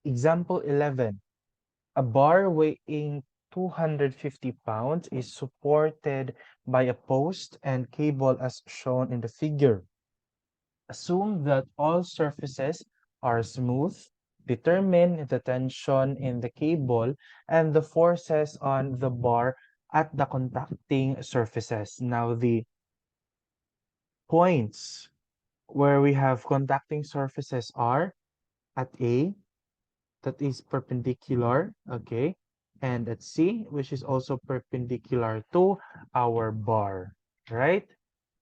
Example 11. A bar weighing 250 pounds is supported by a post and cable as shown in the figure. Assume that all surfaces are smooth. Determine the tension in the cable and the forces on the bar at the contacting surfaces. Now, the points where we have contacting surfaces are at A, that is perpendicular, okay, and at C, which is also perpendicular to our bar, right?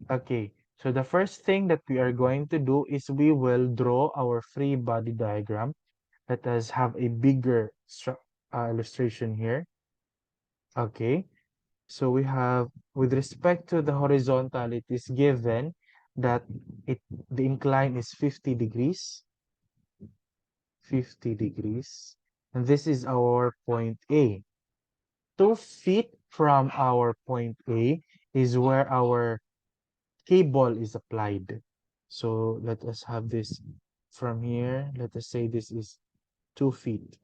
Okay, so the first thing that we are going to do is we will draw our free body diagram. Let us have a bigger illustration here. Okay, so we have, with respect to the horizontal, it is given that the incline is 50 degrees, 50 degrees, and this is our point A. 2 feet from our point A is where our cable is applied. So let us have this from here. Let us say this is 2 feet.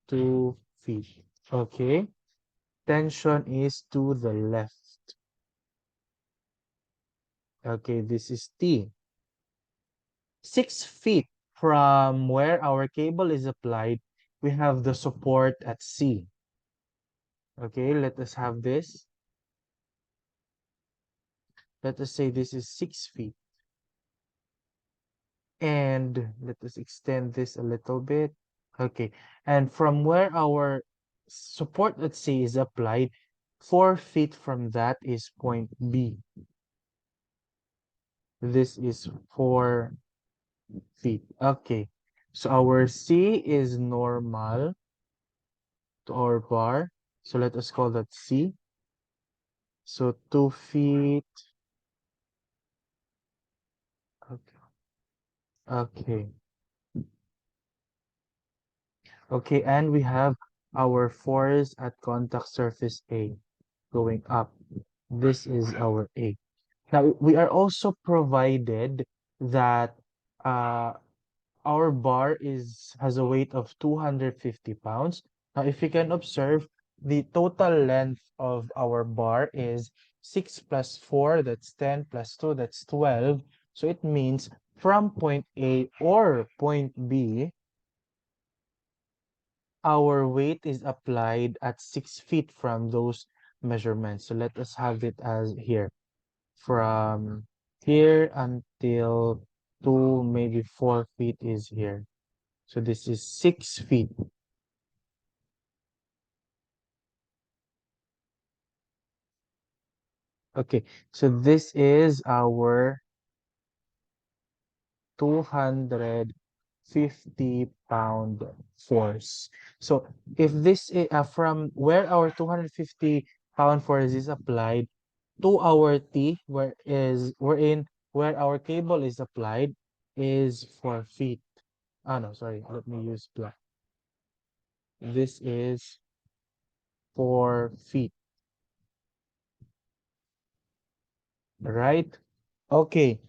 2 feet. Okay. Tension is to the left. Okay, this is T. 6 feet from where our cable is applied, we have the support at C. Okay, let us have this. Let us say this is 6 feet. And let us extend this a little bit. Okay, and from where our support, let's say, is applied, 4 feet from that is point B. This is 4 feet. Okay, so our C is normal to our bar. So let us call that C. So 2 feet. Okay. Okay. Okay, and we have our force at contact surface A going up. This is our A. Now, we are also provided that uh, our bar has a weight of 250 pounds. Now, if you can observe, the total length of our bar is 6 plus 4, that's 10, plus 2, that's 12. So it means from point A or point B, our weight is applied at 6 feet from those measurements. So let us have it as here. From here until 2, maybe 4 feet is here. So this is 6 feet. Okay, so this is our 250-pound force. So if this is from where our 250-pound force is applied to our T, where our cable is applied, is 4 feet. Ah, no, sorry. Let me use black. This is 4 feet, right? Okay.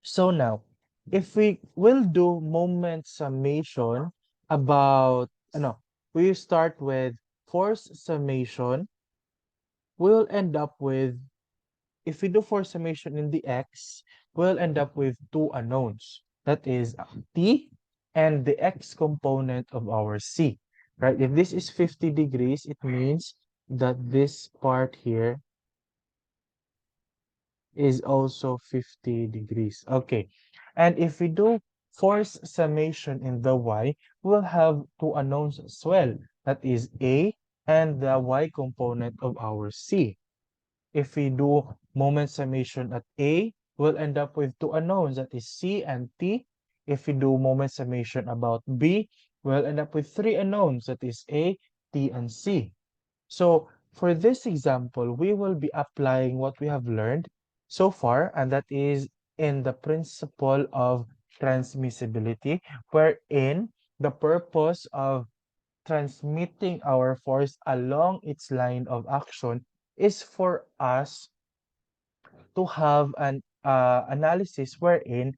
So now, if we will do moment summation about, no, we start with force summation, we'll end up with, if we do force summation in the X, we'll end up with two unknowns. That is T and the X component of our C, right? If this is 50 degrees, it means that this part here is also 50 degrees. Okay. And if we do force summation in the Y, we'll have two unknowns as well. That is A and the Y component of our C. If we do moment summation at A, we'll end up with two unknowns, that is C and T. If we do moment summation about B, we'll end up with three unknowns, that is A, T, and C. So for this example, we will be applying what we have learned so far, and that is in the principle of transmissibility, wherein the purpose of transmitting our force along its line of action is for us to have an analysis wherein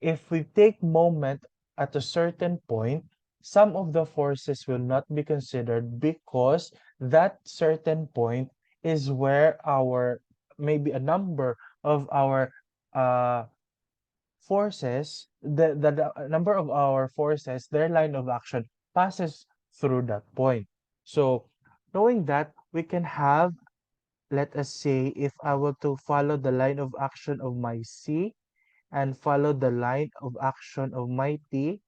if we take moment at a certain point, some of the forces will not be considered because that certain point is where our maybe a number of our uh, forces, the number of our forces, their line of action passes through that point. So knowing that, we can have, let us say, if I were to follow the line of action of my C and follow the line of action of my T,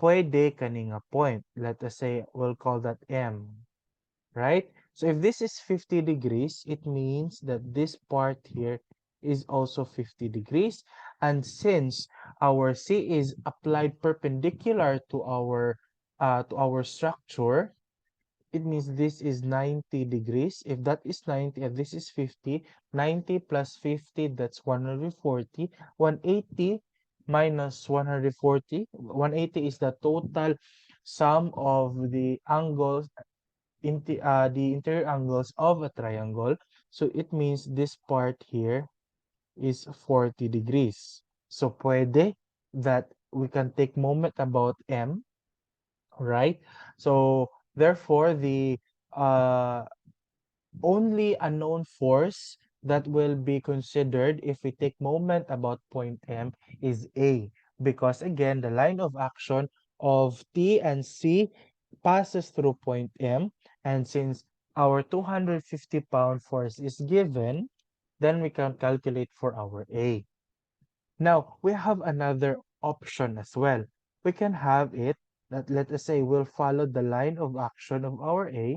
pwede kaninga point. Let us say, we'll call that M, right? So if this is 50 degrees, it means that this part here is also 50 degrees. And since our C is applied perpendicular to our structure, it means this is 90 degrees. If that is 90 and this is 50, 90 plus 50, that's 140. 180 minus 140. 180 is the total sum of the angles, the interior angles of a triangle. So it means this part here is 40 degrees. So pwede that we can take moment about M, right? So therefore, the uh, only unknown force that will be considered if we take moment about point M is A, because again, the line of action of T and C passes through point M, and since our 250-pound force is given, then we can calculate for our A. Now, we have another option as well. We can have it that, let us say, we'll follow the line of action of our A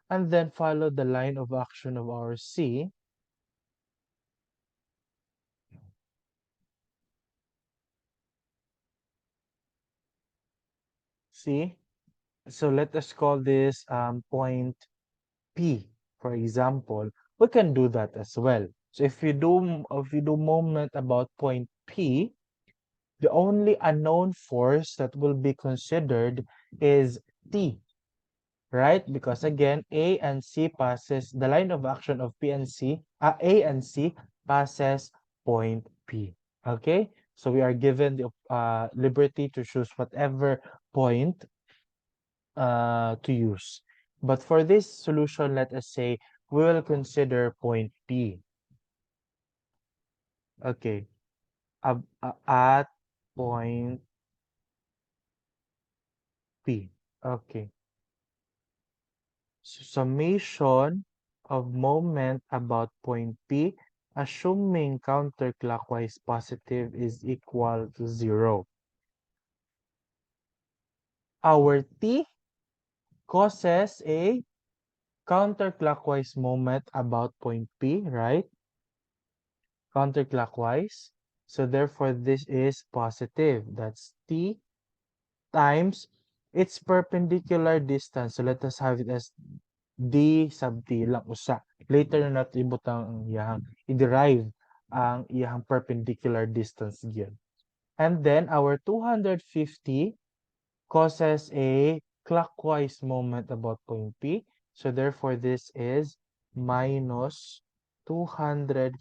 and then follow the line of action of our C. See? So let us call this point P, for example. We can do that as well. So if you do moment about point P, the only unknown force that will be considered is T, right? Because again, A and C passes the line of action of P and C, A and C passes point P. Okay? So we are given the liberty to choose whatever point to use. But for this solution, let us say we will consider point P. Okay. At point P. Okay. So summation of moment about point P, assuming counterclockwise positive, is equal to 0. Our T causes a counterclockwise moment about point P, right? Counterclockwise. So therefore, this is positive. That's T times its perpendicular distance. So let us have it as D sub T lang usa. Later na natin ibutang ang iyang i-derive ang iyang perpendicular distance gyud. And then our 250 causes a clockwise moment about point P. So therefore, this is minus 250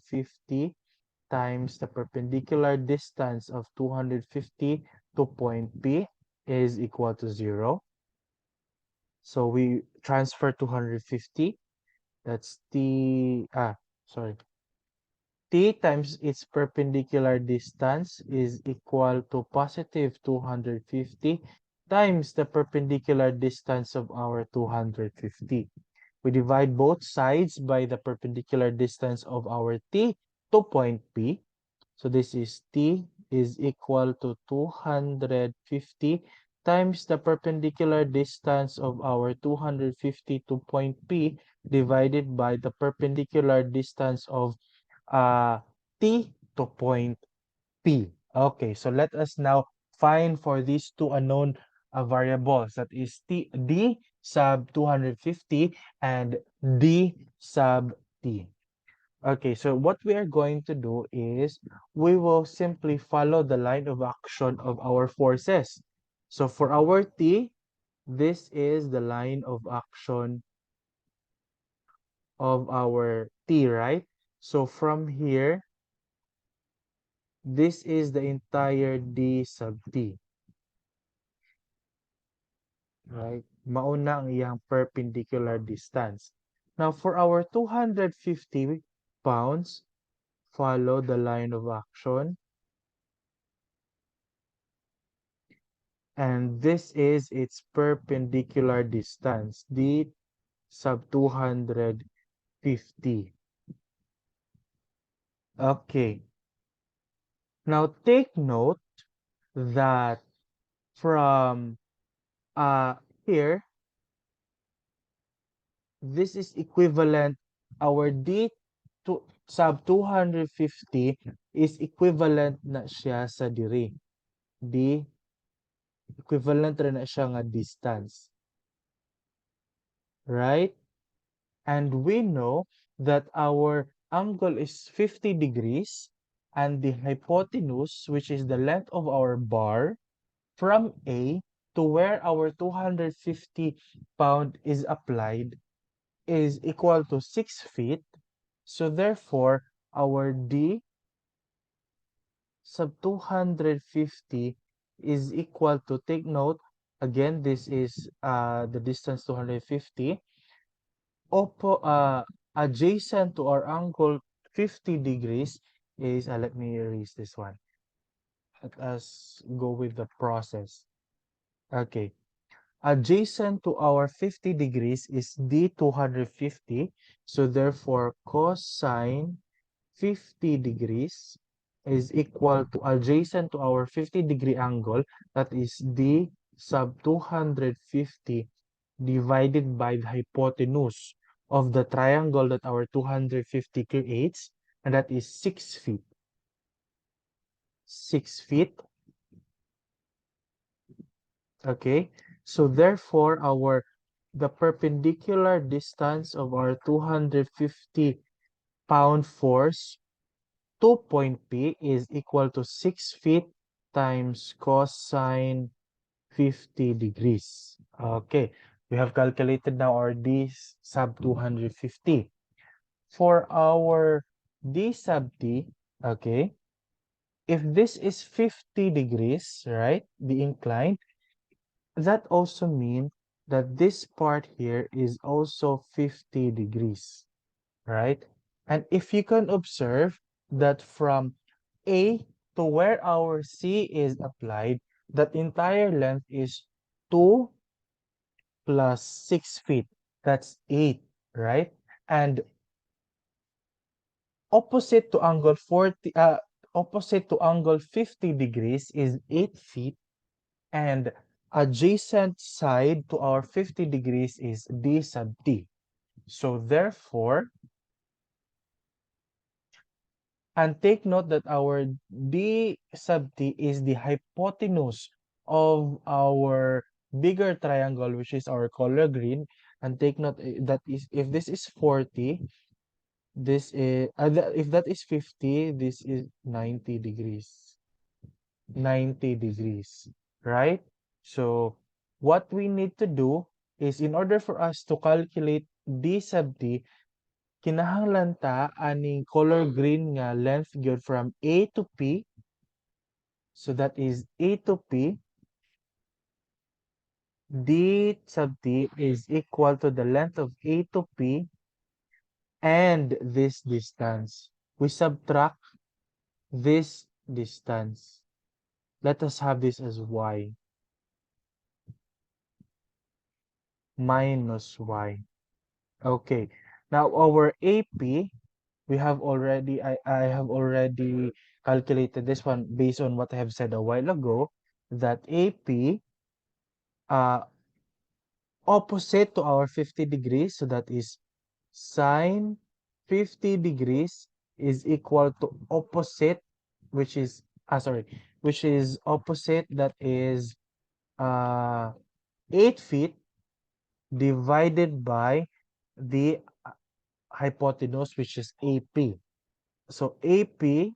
times the perpendicular distance of 250 to point P is equal to 0. So we transfer 250. That's sorry. T times its perpendicular distance is equal to positive 250 times the perpendicular distance of our 250. We divide both sides by the perpendicular distance of our T to point P. So this is T is equal to 250 times the perpendicular distance of our 250 to point P divided by the perpendicular distance of T to point P. Okay, so let us now find for these two unknown variables, that is D sub 250 and D sub T. Okay, so what we are going to do is we will simply follow the line of action of our forces. So for our T, this is the line of action of our T, right? So from here, This is the entire D sub T. Right? Mauna ang iyang perpendicular distance. Now, for our 250 pounds, follow the line of action. And this is its perpendicular distance, D sub 250. Okay. Now, take note that from here, this is equivalent, our D to sub 250 is equivalent na siya sa diri. D, equivalent rin na siya nga distance. Right? And we know that our angle is 50 degrees and the hypotenuse, which is the length of our bar, from A to where our 250 pound is applied is equal to 6 feet. So therefore, our D sub 250 is equal to, take note, again, this is the distance 250, adjacent to our angle 50 degrees is, let me erase this one. Let us go with the process. Okay. Adjacent to our 50 degrees is D 250. So therefore, cosine 50 degrees is equal to, adjacent to our 50-degree angle, that is D sub 250 divided by the hypotenuse of the triangle that our 250 creates, and that is 6 feet. 6 feet. Okay, so therefore the perpendicular distance of our 250 pound force to point P is equal to 6 feet times cosine 50 degrees. Okay, we have calculated now our D sub 250. For our D sub T, okay, if this is 50 degrees, right, the incline, that also means that this part here is also 50 degrees, right? And if you can observe that from A to where our C is applied, that entire length is 2 plus 6 feet. That's 8, right? And opposite to angle 50 degrees is 8 feet, and adjacent side to our 50 degrees is D sub T. So therefore, and take note that our D sub T is the hypotenuse of our bigger triangle, which is our color green. And take note that is, if this is 40, this is, if that is 50, this is 90 degrees. 90 degrees, right? So what we need to do is, in order for us to calculate D sub T, kinahanglan ta aning color green nga length gyud from A to P. So that is A to P. D sub T is equal to the length of A to P and this distance. We subtract this distance. Let us have this as Y. Minus Y. Okay. Now our AP, we have already, I have already calculated this one based on what I have said a while ago, that AP opposite to our 50 degrees, so that is sine 50 degrees is equal to opposite, which is which is opposite, that is 8 feet divided by the hypotenuse, which is AP. So AP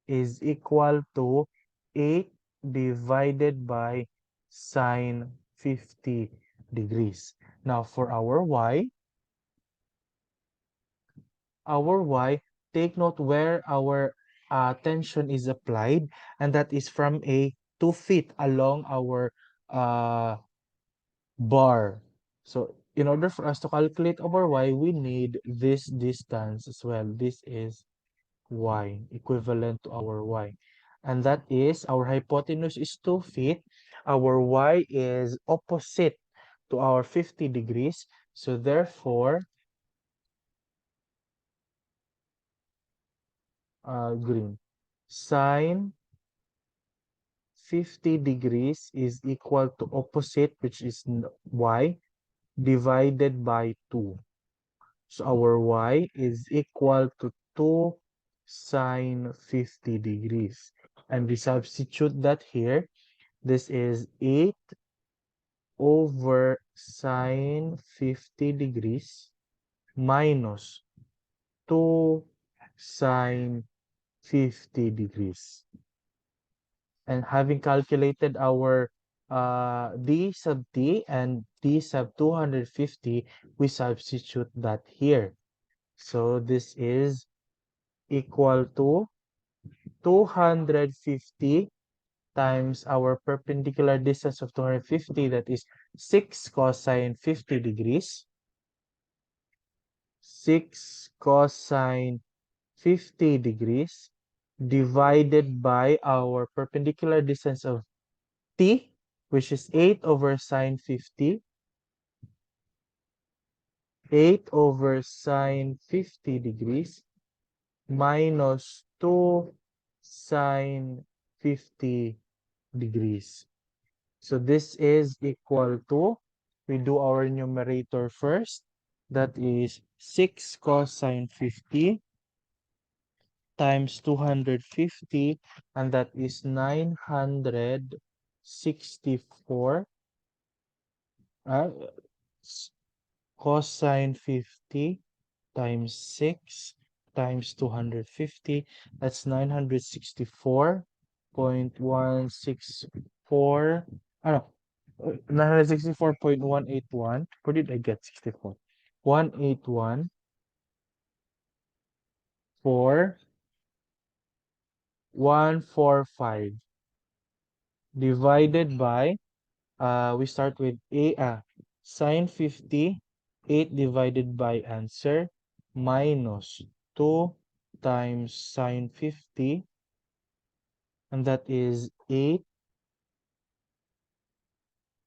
is equal to 8 divided by sine 50 degrees. Now for our Y, take note where our tension is applied, and that is from a 2 feet along our uh, bar. So in order for us to calculate our y, we need this distance as well. This is y, equivalent to our y. And that is, our hypotenuse is 2 feet. Our y is opposite to our 50 degrees. So therefore, green, sine 50 degrees is equal to opposite, which is y, divided by 2. So our y is equal to 2 sine 50 degrees. And we substitute that here. This is 8 over sine 50 degrees minus 2 sine 50 degrees. And having calculated our d sub t and d sub 250, we substitute that here. So this is equal to 250 times our perpendicular distance of 250, that is 6 cosine 50 degrees. 6 cosine 50 degrees divided by our perpendicular distance of t, which is 8 over sine 50. 8 over sine 50 degrees minus 2 sine 50 degrees. So this is equal to, we do our numerator first, that is 6 cosine 50 times 250, and that is 964 uh, cosine 50 times 6 times 250, that's 964.164, no, 964.181. Where did I get 64? 181 4 145 divided by, we start with sine 50, 8 divided by answer, minus 2 times sine 50, and that is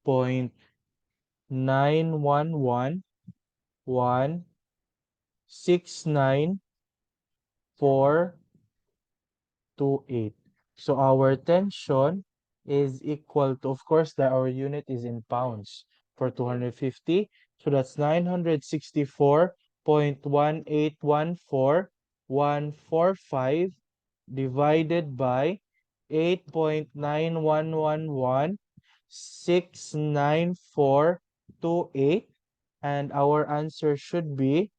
8.911169.428. So our tension is equal to, of course, that our unit is in pounds for 250. So that's 964.1814145 divided by 8.911169.428, and our answer should be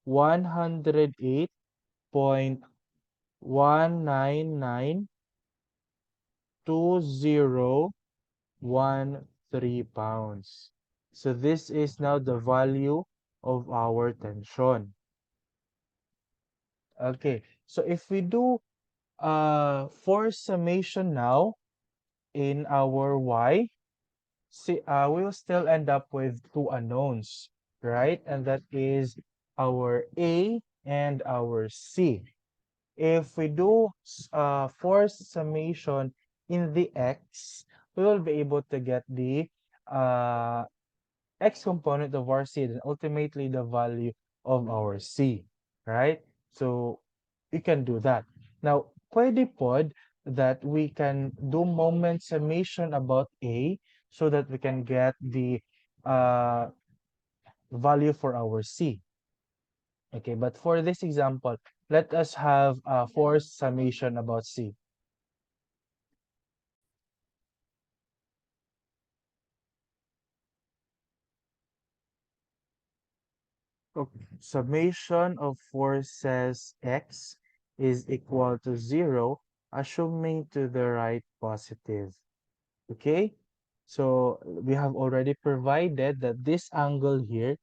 108.1992013 pounds. So this is now the value of our tension. Okay, so if we do force summation now in our y, see, we'll still end up with two unknowns, right? And that is our A and our C. If we do force summation in the x, we will be able to get the uh, x component of our C and ultimately the value of our C, right? So you can do that. Now, pwede pod that we can do moment summation about A so that we can get the uh, value for our C. Okay, but for this example, let us have a forced summation about C. Okay. Summation of forces x is equal to 0, assuming to the right positive. Okay, so we have already provided that this angle here,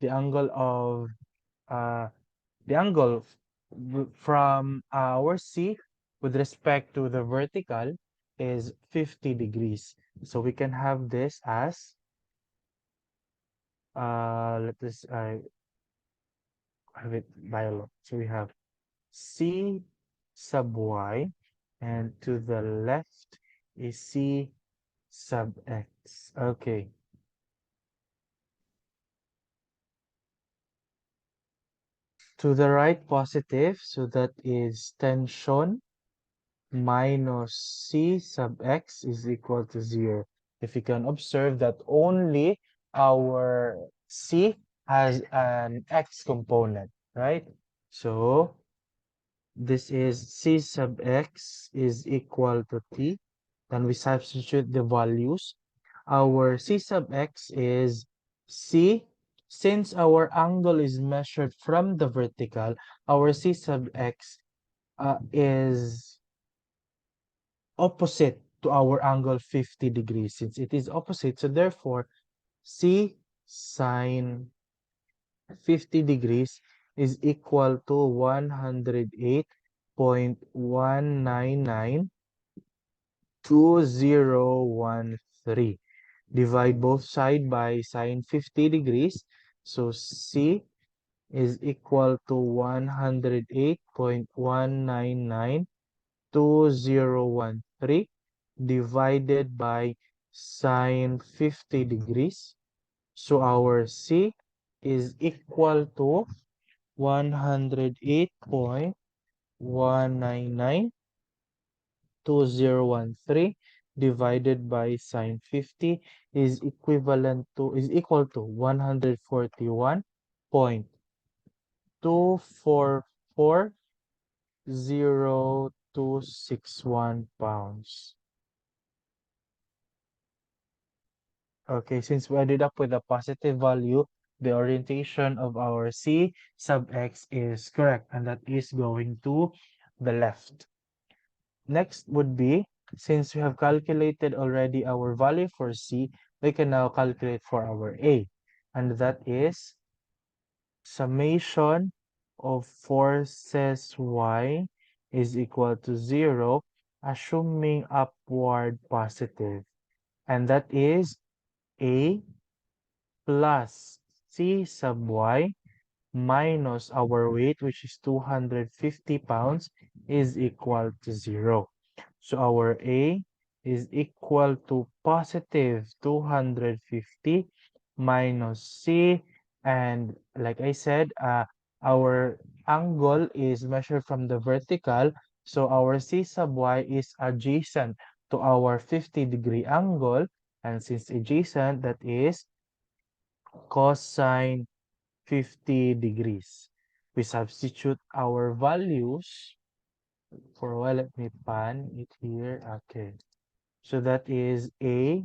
the angle of uh, the angle from our C with respect to the vertical is 50 degrees. So we can have this as let us have it by law. So we have C sub y, and to the left is C sub x. Okay. To the right positive, so that is tension minus C sub x is equal to 0. If you can observe that only our C has an x component, right? So this is C sub x is equal to T. Then we substitute the values. Our C sub x is C. Since our angle is measured from the vertical, our C sub x is opposite to our angle 50 degrees. Since it is opposite, so therefore C sine 50 degrees is equal to 108.1992013. Divide both side by sine 50 degrees. So C is equal to 108.1992013 divided by sine 50 degrees. So our C is equal to 108.1992013 divided by sine 50 is equal to 141.2440261 pounds. Okay, since we ended up with a positive value, the orientation of our C sub x is correct, and that is going to the left. Next would be, since we have calculated already our value for C, we can now calculate for our A, and that is summation of forces Y is equal to 0, assuming upward positive, and that is A plus C sub y minus our weight, which is 250 pounds, is equal to 0. So our A is equal to positive 250 minus C. And like I said, our angle is measured from the vertical. So our C sub y is adjacent to our 50-degree angle. And since adjacent, that is cosine 50 degrees. We substitute our values. For a while, let me pan it here. Okay. So that is A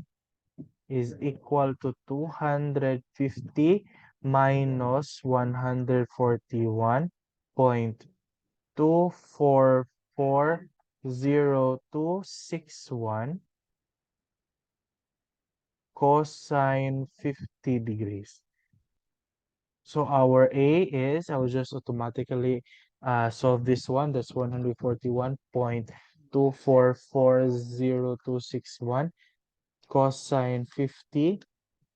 is equal to 250 minus 141.2440261 cosine 50 degrees. So our A is, I will just automatically solve this one. That's 141.2440261. Cosine 50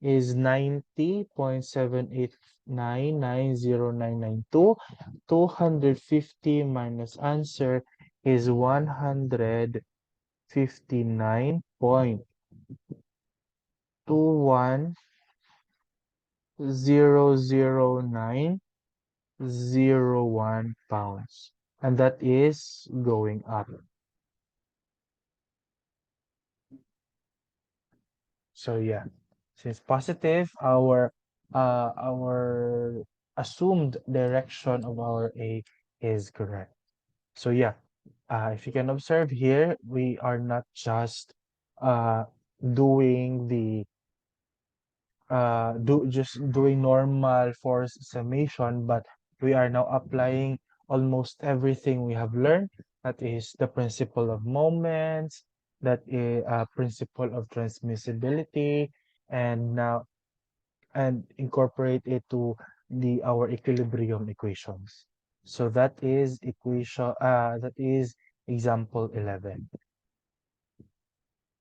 is 90.7899092. 250 minus answer is 159.2100901 pounds, and that is going up. So yeah, since positive, our assumed direction of our A is correct. So yeah, if you can observe here, we are not just uh, doing the just doing normal force summation, but we are now applying almost everything we have learned. That is the principle of moments, that is principle of transmissibility, and now and incorporate it to the our equilibrium equations. So that is example 11.